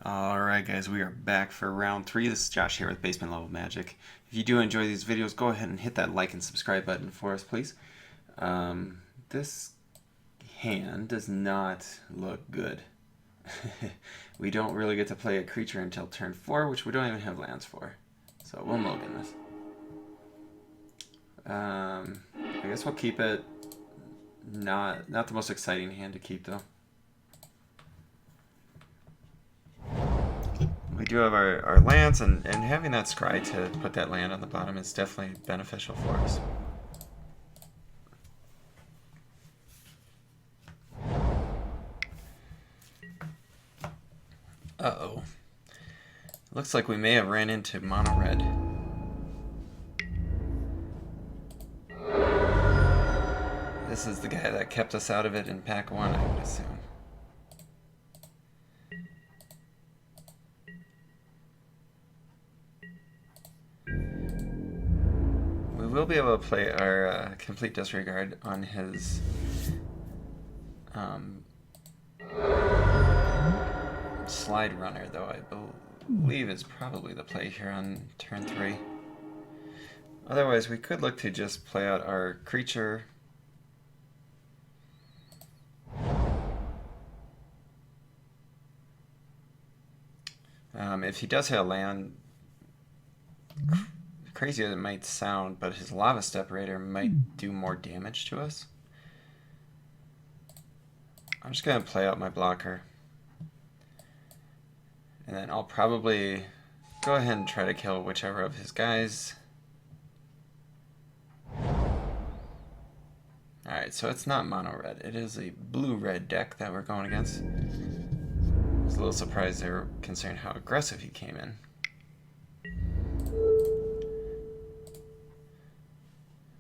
Alright guys, we are back for round 3. This is Josh here with Basement Level Magic. If you do enjoy these videos, go ahead and hit that like and subscribe button for us, please. This hand does not look good. We don't really get to play a creature until turn 4, which we don't even have lands for. So we'll mulligan this. I guess we'll keep it. Not the most exciting hand to keep though. We do have our lands, and having that scry to put that land on the bottom is definitely beneficial for us. Uh-oh. Looks like we may have ran into mono red. This is the guy that kept us out of it in pack 1, I would assume. We will be able to play our complete disregard on his slide runner, though I believe is probably the play here on turn 3. Otherwise, we could look to just play out our creature. If he does have land, crazy as it might sound, but his Lava Steperator might do more damage to us. I'm just going to play out my blocker. And then I'll probably go ahead and try to kill whichever of his guys. Alright, so it's not mono-red. It is a blue-red deck that we're going against. I was a little surprised they were considering how aggressive he came in.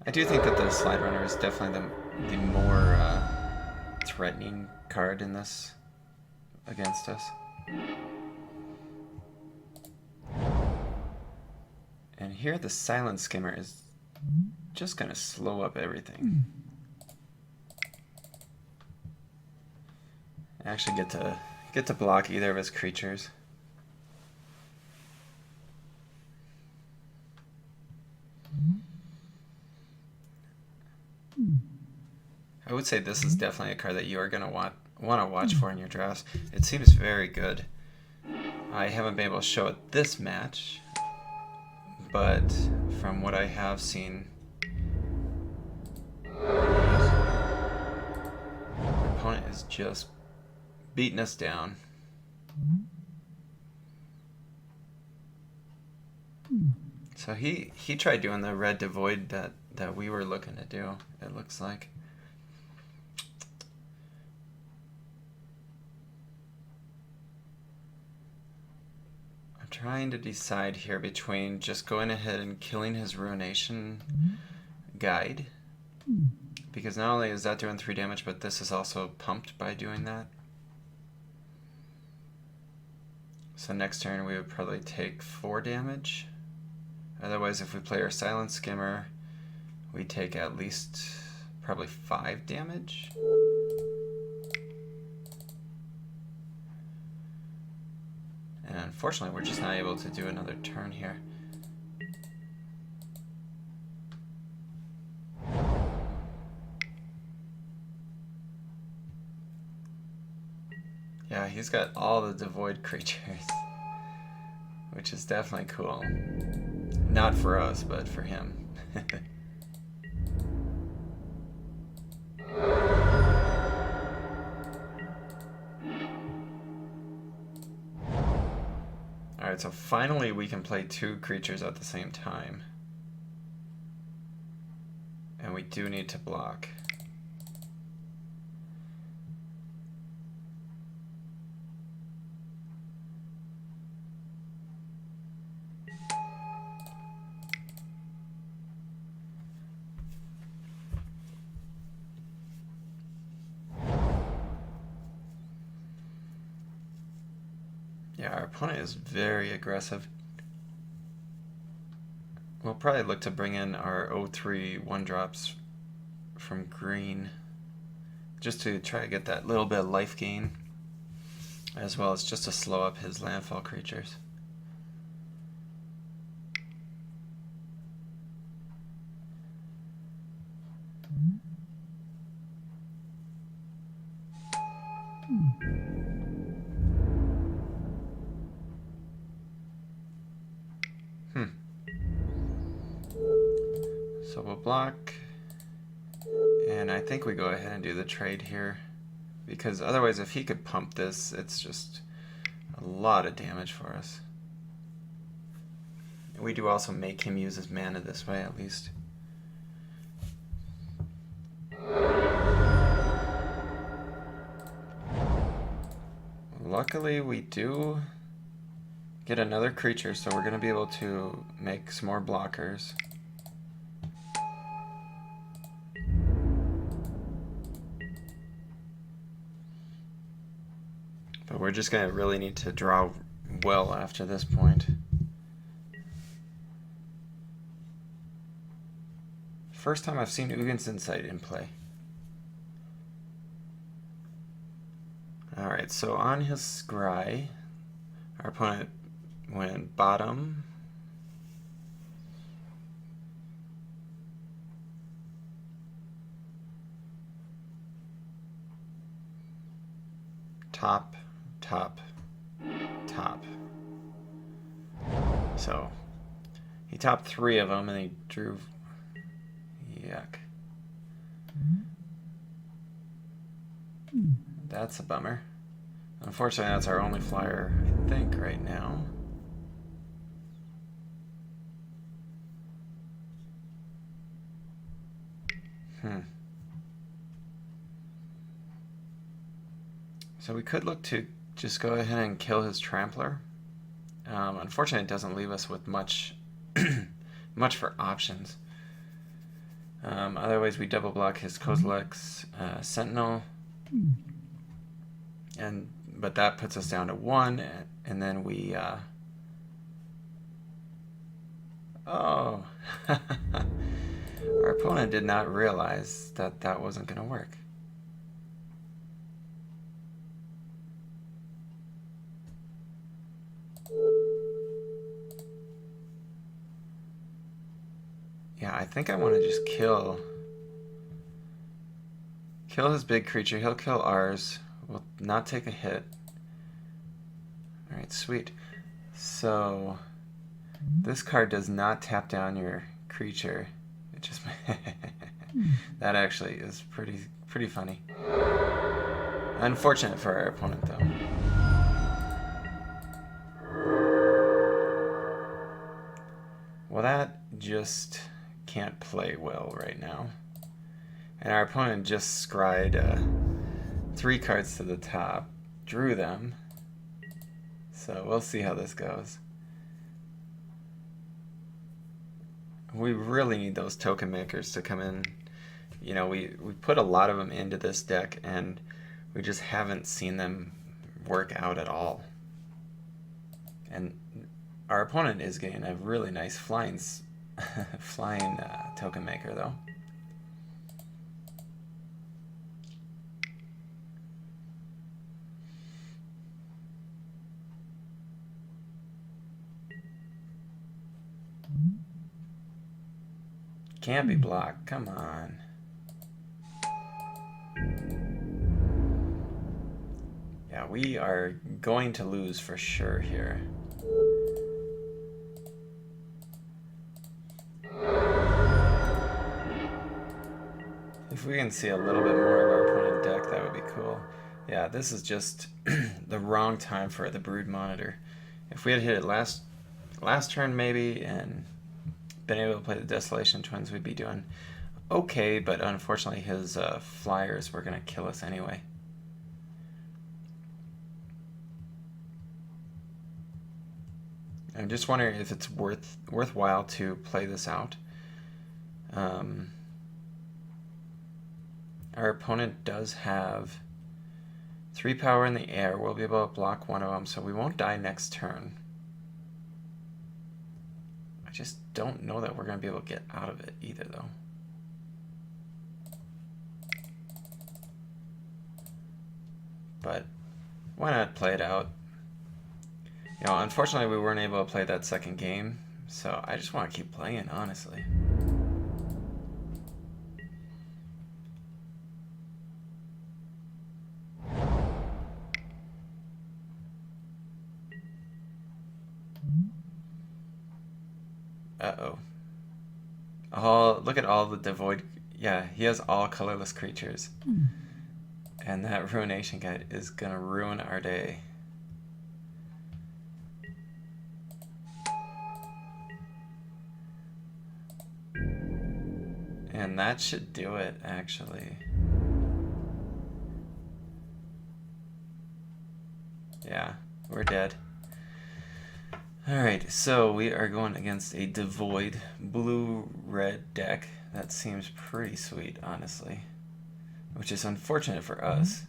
I do think that the Slide Runner is definitely the more threatening card in this against us. And here the Silent Skimmer is just going to slow up everything. I actually get to block either of his creatures. I would say this is definitely a card that you are going to want to watch for in your drafts. It seems very good. I haven't been able to show it this match, but from what I have seen, our opponent is just beating us down. So he tried doing the red devoid that we were looking to do, it looks like. I'm trying to decide here between just going ahead and killing his Ruination Guide, because not only is that doing 3 damage, but this is also pumped by doing that. So next turn we would probably take 4 damage. Otherwise, if we play our Silent Skimmer, we take at least probably 5 damage. And unfortunately, we're just not able to do another turn here. Yeah, he's got all the devoid creatures, which is definitely cool. Not for us, but for him. Alright, so finally we can play 2 creatures at the same time. And we do need to block. Yeah, our opponent is very aggressive. We'll probably look to bring in our 0-3 1-drops from green, just to try to get that little bit of life gain. as well as just to slow up his landfall creatures. So we'll block, and I think we go ahead and do the trade here, because otherwise if he could pump this, it's just a lot of damage for us. We do also make him use his mana this way, at least. Luckily we do get another creature, so we're going to be able to make some more blockers. But we're just going to really need to draw well after this point. First time I've seen Ugin's Insight in play. Alright, so on his scry, our opponent went bottom, top, top, top. So he topped 3 of them and he drew. Yuck. That's a bummer. Unfortunately, that's our only flyer, I think, right now. So we could look to just go ahead and kill his Trampler. Unfortunately, it doesn't leave us with much for options. Otherwise, we double block his Kozilek's Sentinel, but that puts us down to 1, and then we oh, our opponent did not realize that that wasn't going to work. Yeah, I think I want to just kill his big creature. He'll kill ours. We'll not take a hit. Alright, sweet. So this card does not tap down your creature. It just that actually is pretty funny. Unfortunate for our opponent though. Well, that just can't play well right now. And our opponent just scryed 3 cards to the top, drew them. So we'll see how this goes. We really need those token makers to come in. You know, we put a lot of them into this deck, and we just haven't seen them work out at all. And our opponent is getting a really nice flying token maker, though. Can't be blocked. Come on. Yeah, we are going to lose for sure here. If we can see a little bit more of our opponent deck, that would be cool. Yeah, this is just the wrong time for the Brood Monitor. If we had hit it last turn maybe and been able to play the Desolation Twins, we'd be doing okay, but unfortunately his flyers were going to kill us anyway. I'm just wondering if it's worthwhile to play this out. Our opponent does have 3 power in the air. We'll be able to block 1 of them, so we won't die next turn. I just don't know that we're going to be able to get out of it either, though. But why not play it out? You know, unfortunately we weren't able to play that second game, so I just want to keep playing, honestly. Uh-oh. Oh, look at all the devoid... Yeah, he has all colorless creatures. And that Ruination Guide is gonna ruin our day. And that should do it, actually. Yeah, we're dead. Alright, so we are going against a devoid blue-red deck. That seems pretty sweet, honestly. Which is unfortunate for us.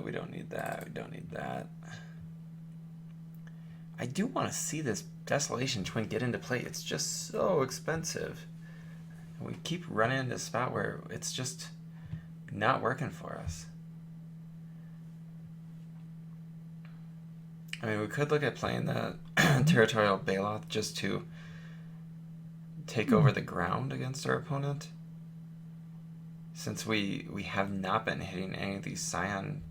We don't need that, we don't need that. I do want to see this Desolation Twin get into play. It's just so expensive. We keep running into a spot where it's just not working for us. I mean, we could look at playing the Territorial Baloth just to take over the ground against our opponent. Since we have not been hitting any of these Scion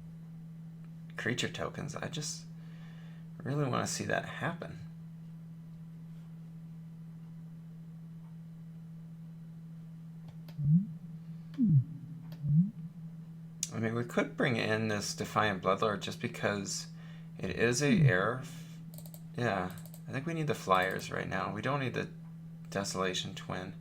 creature tokens, I just really want to see that happen. I mean, we could bring in this Defiant Bloodlord just because it is a air. Yeah, I think we need the flyers right now. We don't need the Desolation Twin.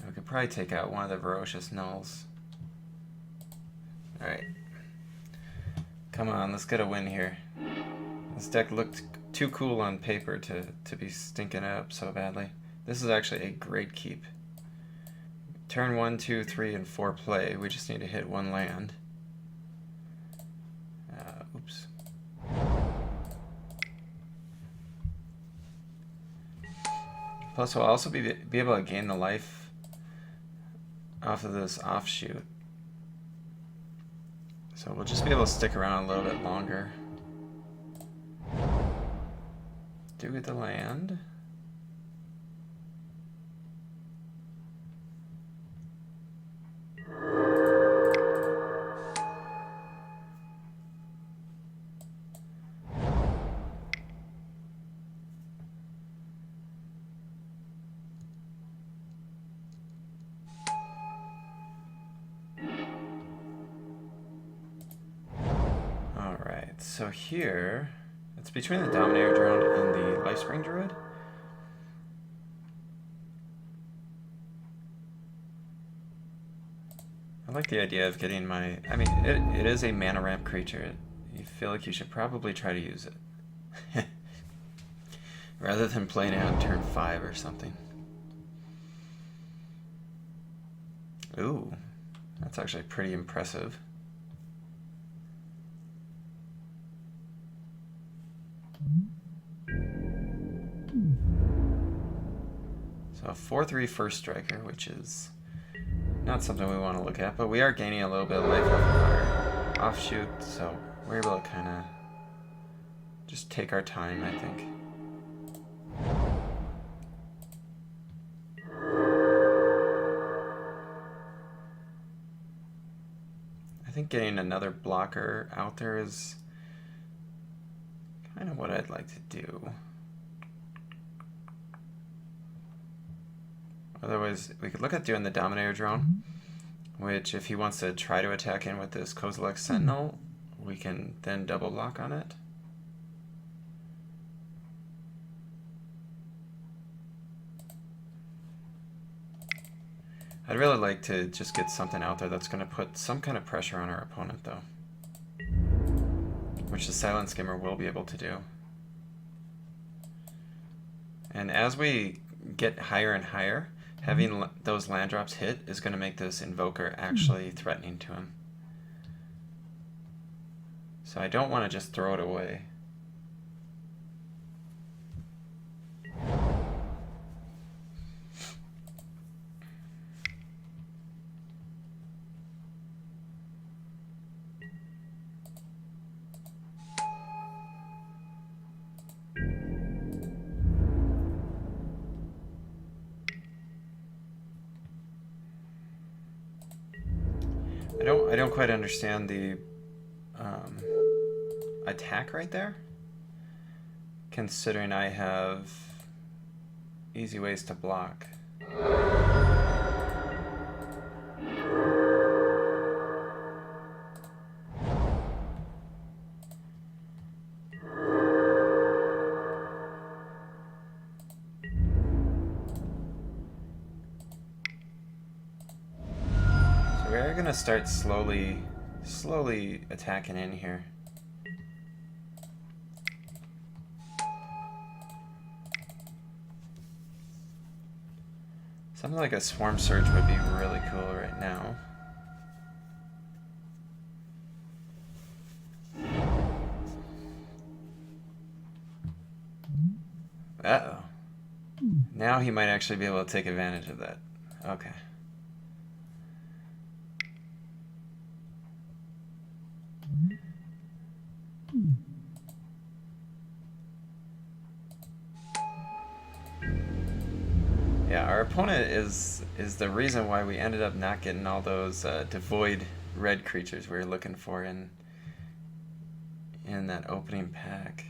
We could probably take out one of the Ferocious Nulls. Alright. Come on, let's get a win here. This deck looked too cool on paper to be stinking it up so badly. This is actually a great keep. Turn 1, 2, 3, and 4 play. We just need to hit one land. Oops. Plus, we'll also be able to gain the life off of this offshoot. So we'll just be able to stick around a little bit longer. Do get the land. So here, it's between the Dominator Drone and the Lifespring Druid. I like the idea of getting my... I mean, it is a mana ramp creature. You feel like you should probably try to use it. Rather than playing it on turn 5 or something. Ooh, that's actually pretty impressive. So a 4/3 first striker, which is not something we want to look at, but we are gaining a little bit of life off of our offshoot, so we're able to kind of just take our time, I think. I think getting another blocker out there is kind of what I'd like to do. Otherwise, we could look at doing the Dominator Drone, which if he wants to try to attack in with this Kozilek Sentinel, we can then double block on it. I'd really like to just get something out there that's going to put some kind of pressure on our opponent, though. Which the Silent Skimmer will be able to do. And as we get higher and higher, having those land drops hit is going to make this Invoker actually threatening to him. So I don't want to just throw it away. I don't quite understand the attack right there, considering I have easy ways to block. So we're gonna start slowly attacking in here. Something like a swarm surge would be really cool right now. Uh-oh. Now he might actually be able to take advantage of that. Okay. Yeah, our opponent is the reason why we ended up not getting all those devoid red creatures we were looking for in that opening pack.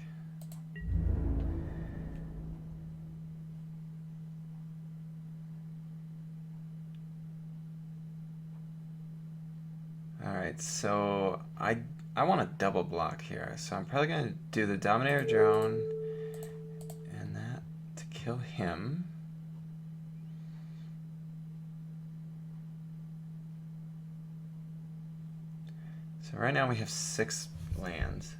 Alright, so I want to double block here, so I'm probably going to do the Dominator Drone and that to kill him. So right now we have 6 lands.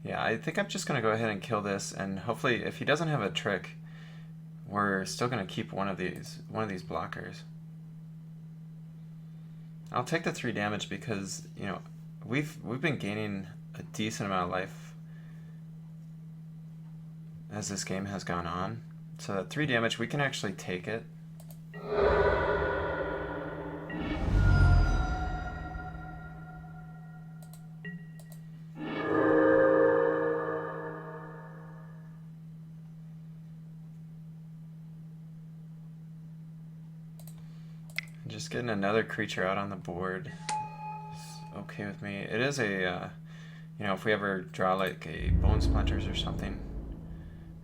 Yeah, I think I'm just going to go ahead and kill this, and hopefully if he doesn't have a trick, we're still going to keep one of these blockers. I'll take the 3 damage because, you know, we've been gaining a decent amount of life as this game has gone on. So that 3 damage, we can actually take it. Just getting another creature out on the board is okay with me. It is a, you know, if we ever draw like a Bone Splinters or something,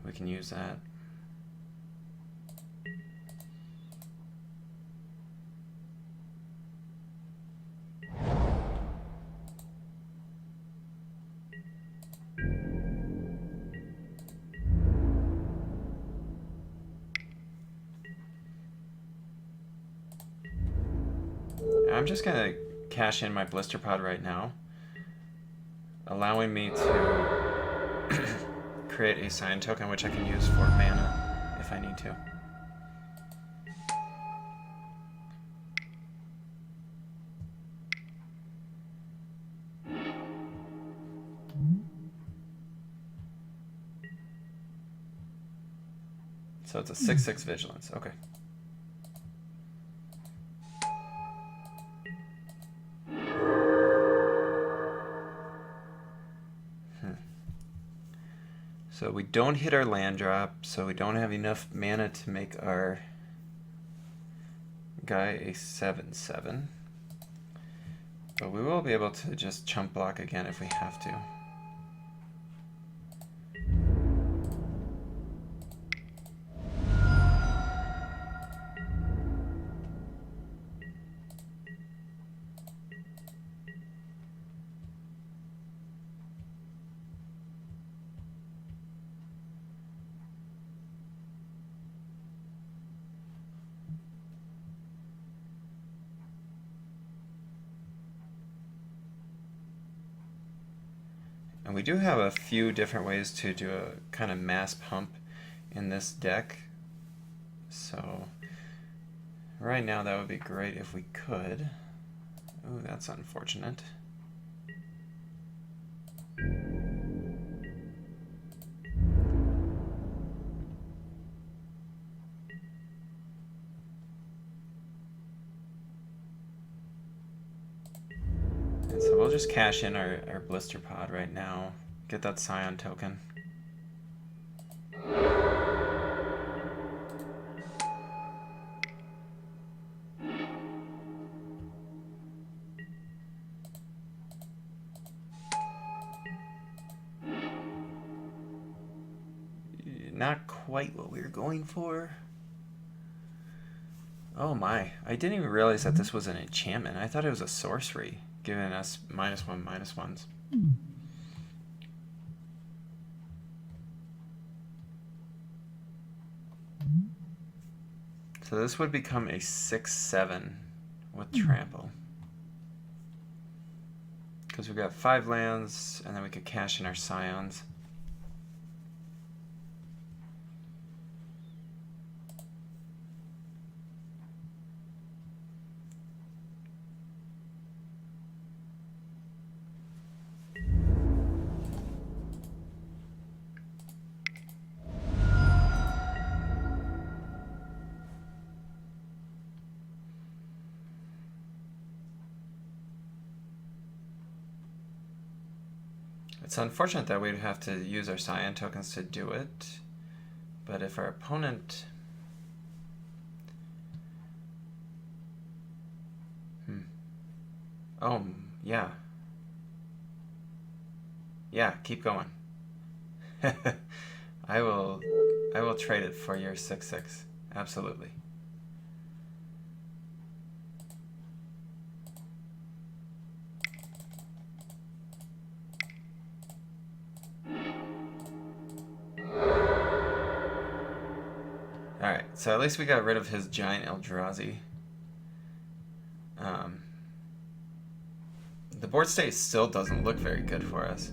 we can use that. I'm just going to cash in my Blister Pod right now, allowing me to create a sign token which I can use for mana if I need to. So it's a 6/6 Vigilance. Okay. So we don't hit our land drop, so we don't have enough mana to make our guy a 7/7. But we will be able to just chump block again if we have to. And we do have a few different ways to do a kind of mass pump in this deck. So right now that would be great if we could. Oh, that's unfortunate. So we'll just cash in our Blister Pod right now, get that Scion token. not quite what we were going for. Oh my, I didn't even realize that this was an enchantment. I thought it was a sorcery, giving us -1/-1s. So this would become a 6/7 with trample. Because we've got 5 lands, and then we could cash in our scions. It's unfortunate that we'd have to use our Scion tokens to do it, but if our opponent... Oh, yeah. Yeah, keep going. I will trade it for your 6/6. Absolutely. Alright, so at least we got rid of his giant Eldrazi. The board state still doesn't look very good for us.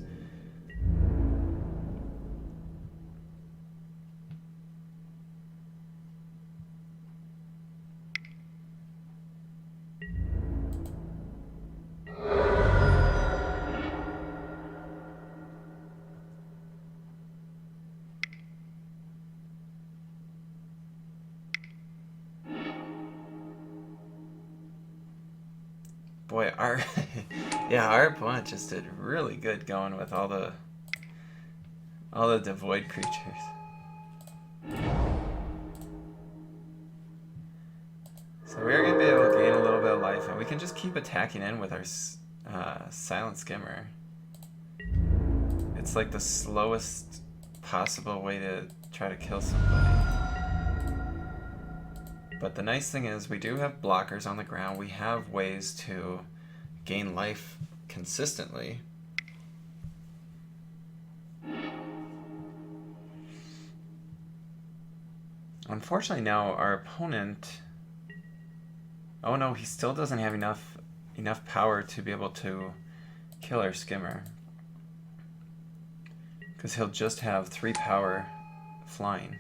Boy, our our opponent just did really good going with all the devoid creatures. So we are going to be able to gain a little bit of life, and we can just keep attacking in with our Silent Skimmer. It's like the slowest possible way to try to kill somebody. But the nice thing is we do have blockers on the ground. We have ways to gain life consistently. Unfortunately now our opponent... Oh no, he still doesn't have enough power to be able to kill our Skimmer. Because he'll just have 3 power flying.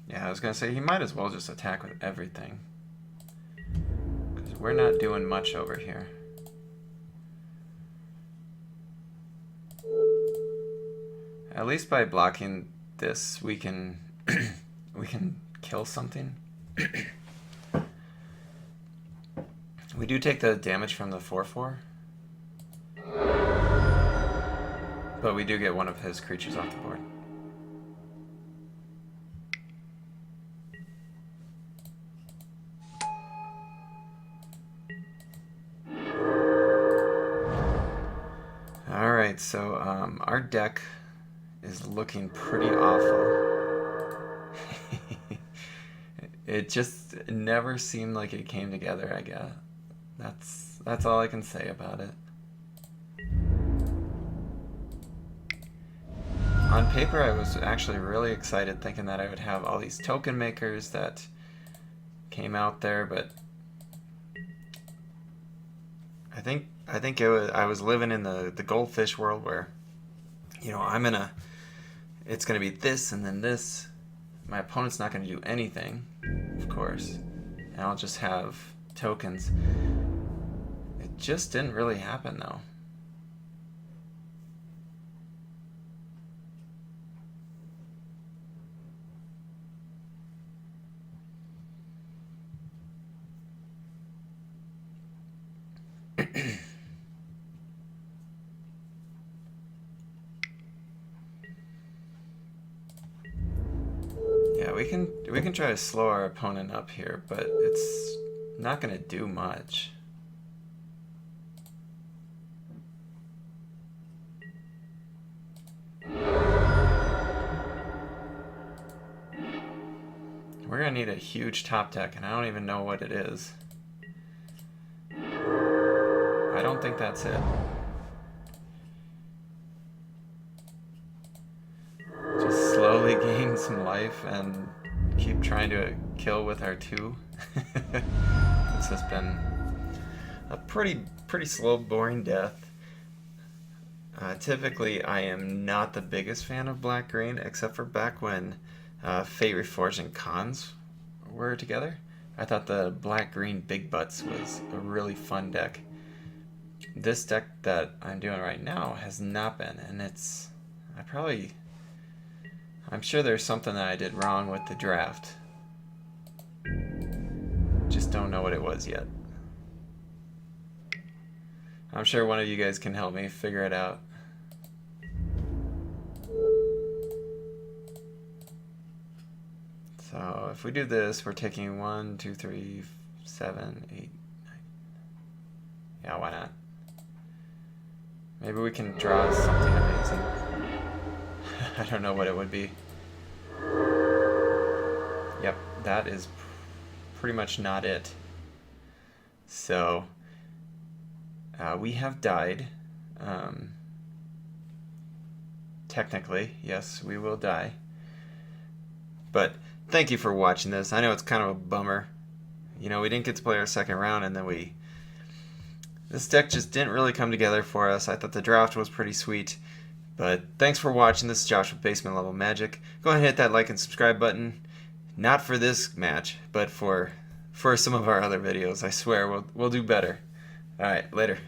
Yeah, I was gonna say he might as well just attack with everything. Because we're not doing much over here. At least by blocking this, we can we can kill something. We do take the damage from the 4/4, but we do get one of his creatures off the board. Alright, so our deck is looking pretty awful. It just never seemed like it came together, I guess. That's all I can say about it. On paper, I was actually really excited, thinking that I would have all these token makers that came out there, but I think I was living in the goldfish world where, you know, it's gonna be this and then this. My opponent's not gonna do anything, of course, and I'll just have tokens. It just didn't really happen though. we can try to slow our opponent up here, but it's not going to do much. We're going to need a huge top deck, and I don't even know what it is. I don't think that's it. Just slowly gain some life and keep trying to kill with our 2. This has been a pretty slow, boring death. Typically, I am not the biggest fan of black-green, except for back when Fate Reforged and Cons were together. I thought the black-green Big Butts was a really fun deck. This deck that I'm doing right now has not been, and I'm sure there's something that I did wrong with the draft. Just don't know what it was yet. I'm sure one of you guys can help me figure it out. So if we do this, we're taking 1, 2, 3, 7, 8, 9. Yeah, why not? Maybe we can draw something amazing. I don't know what it would be. Yep, that is pretty much not it. So we have died. Technically, yes, we will die. But thank you for watching this. I know it's kind of a bummer. You know, we didn't get to play our second round, and then this deck just didn't really come together for us. I thought the draft was pretty sweet. But thanks for watching. This is Josh with Basement Level Magic. Go ahead and hit that like and subscribe button. Not for this match, but for some of our other videos. I swear we'll do better. Alright, later.